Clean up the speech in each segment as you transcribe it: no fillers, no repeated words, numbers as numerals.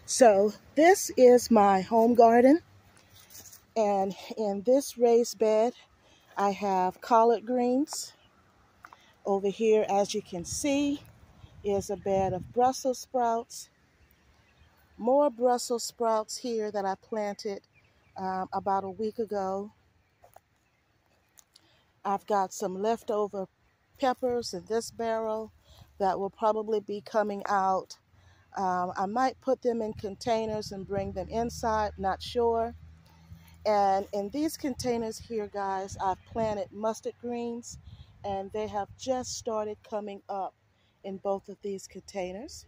So this is my home garden, and in this raised bed I have collard greens. Over here, as you can see, is a bed of Brussels sprouts. More Brussels sprouts here that I planted about a week ago. I've got some leftover peppers in this barrel that will probably be coming out. I might put them in containers and bring them inside, not sure. And in these containers here, guys, I've planted mustard greens, and they have just started coming up in both of these containers.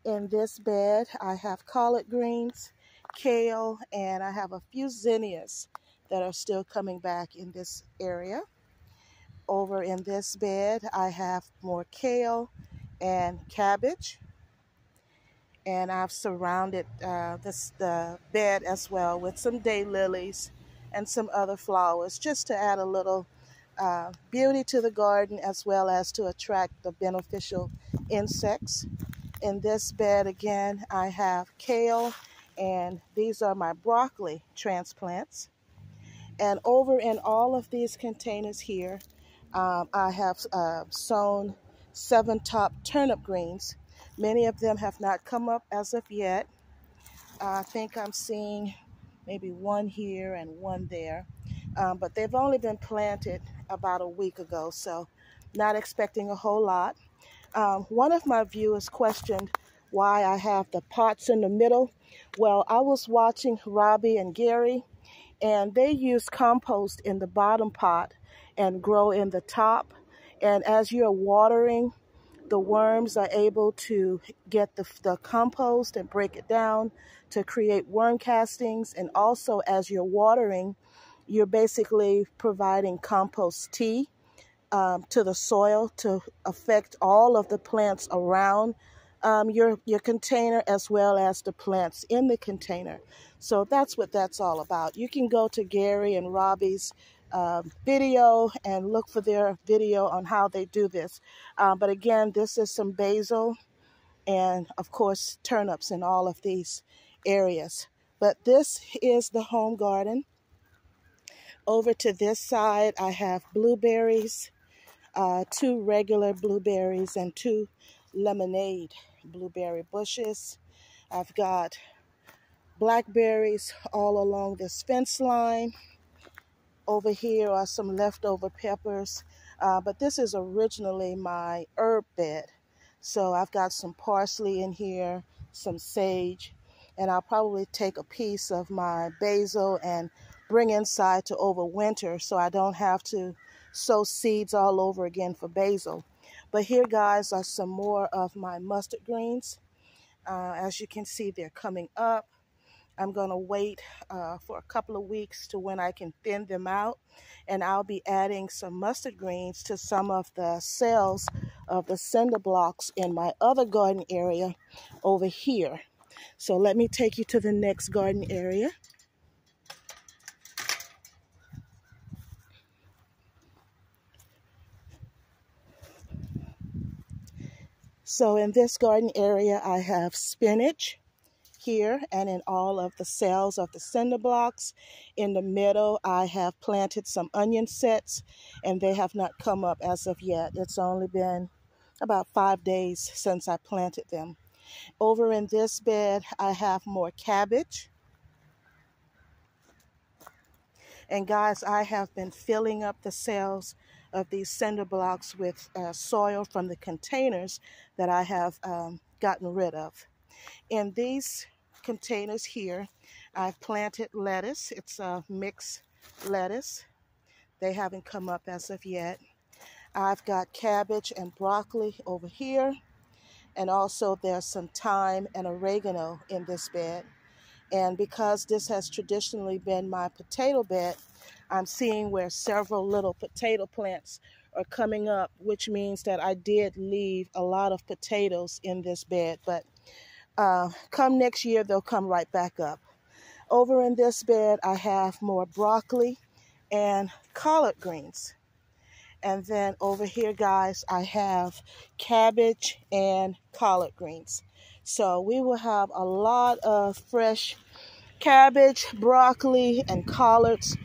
In this bed, I have collard greens, kale, and I have a few zinnias that are still coming back in this area. Over in this bed, I have more kale and cabbage. And I've surrounded the bed as well with some daylilies and some other flowers, just to add a little beauty to the garden, as well as to attract the beneficial insects. In this bed again, I have kale, and these are my broccoli transplants. And over in all of these containers here, I have sown 7 top turnip greens. Many of them have not come up as of yet. I think I'm seeing maybe one here and one there. But they've only been planted about a week ago, so not expecting a whole lot. One of my viewers questioned why I have the pots in the middle. Well, I was watching Robbie and Gary, and they use compost in the bottom pot and grow in the top. And as you're watering, the worms are able to get the compost and break it down to create worm castings. And also, as you're watering, you're basically providing compost tea to the soil to affect all of the plants around your container, as well as the plants in the container. So that's what that's all about. You can go to Gary and Robbie's video and look for their video on how they do this. But again, this is some basil and, of course, turnips in all of these areas. But this is the home garden. Over to this side, I have blueberries, 2 regular blueberries and 2 lemonade blueberry bushes. I've got blackberries all along this fence line. Over here are some leftover peppers, but this is originally my herb bed. So I've got some parsley in here, some sage, and I'll probably take a piece of my basil and bring inside to overwinter so I don't have to sow seeds all over again for basil. But here, guys, are some more of my mustard greens. As you can see, they're coming up. I'm going to wait for a couple of weeks to when I can thin them out, and I'll be adding some mustard greens to some of the cells of the cinder blocks in my other garden area over here. So let me take you to the next garden area. So in this garden area, I have spinach here and in all of the cells of the cinder blocks. In the middle, I have planted some onion sets, and they have not come up as of yet. It's only been about 5 days since I planted them. Over in this bed, I have more cabbage. And guys, I have been filling up the cells of these cinder blocks with soil from the containers that I have gotten rid of. In these containers here, I've planted lettuce. It's a mixed lettuce. They haven't come up as of yet. I've got cabbage and broccoli over here, and also there's some thyme and oregano in this bed. And because this has traditionally been my potato bed, I'm seeing where several little potato plants are coming up, which means that I did leave a lot of potatoes in this bed, but come next year, they'll come right back up. Over in this bed, I have more broccoli and collard greens. And then over here, guys, I have cabbage and collard greens. So we will have a lot of fresh cabbage, broccoli, and collards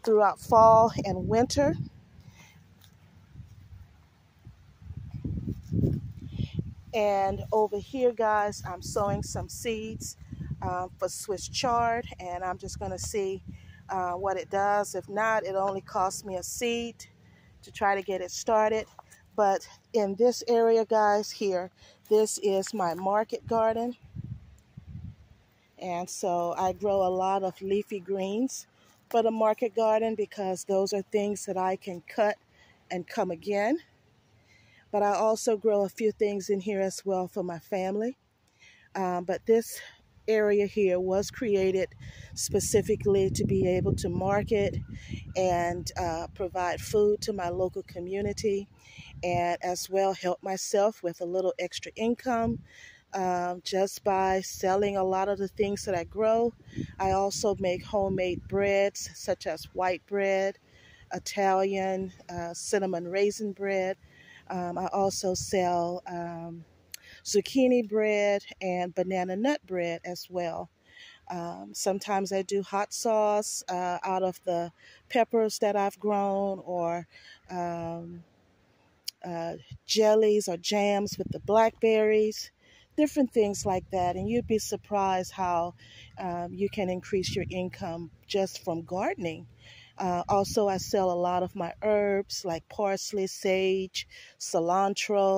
throughout fall and winter. And over here, guys, I'm sowing some seeds for Swiss chard, and I'm just going to see what it does. If not, it only costs me a seed to try to get it started. But in this area, guys, here, this is my market garden. And so I grow a lot of leafy greens for the market garden because those are things that I can cut and come again. But I also grow a few things in here as well for my family. But this area here was created specifically to be able to market and provide food to my local community, and as well help myself with a little extra income just by selling a lot of the things that I grow. I also make homemade breads such as white bread, Italian, cinnamon raisin bread. I also sell zucchini bread and banana nut bread as well. Sometimes I do hot sauce out of the peppers that I've grown, or jellies or jams with the blackberries, different things like that. And you'd be surprised how you can increase your income just from gardening. Also, I sell a lot of my herbs like parsley, sage, cilantro.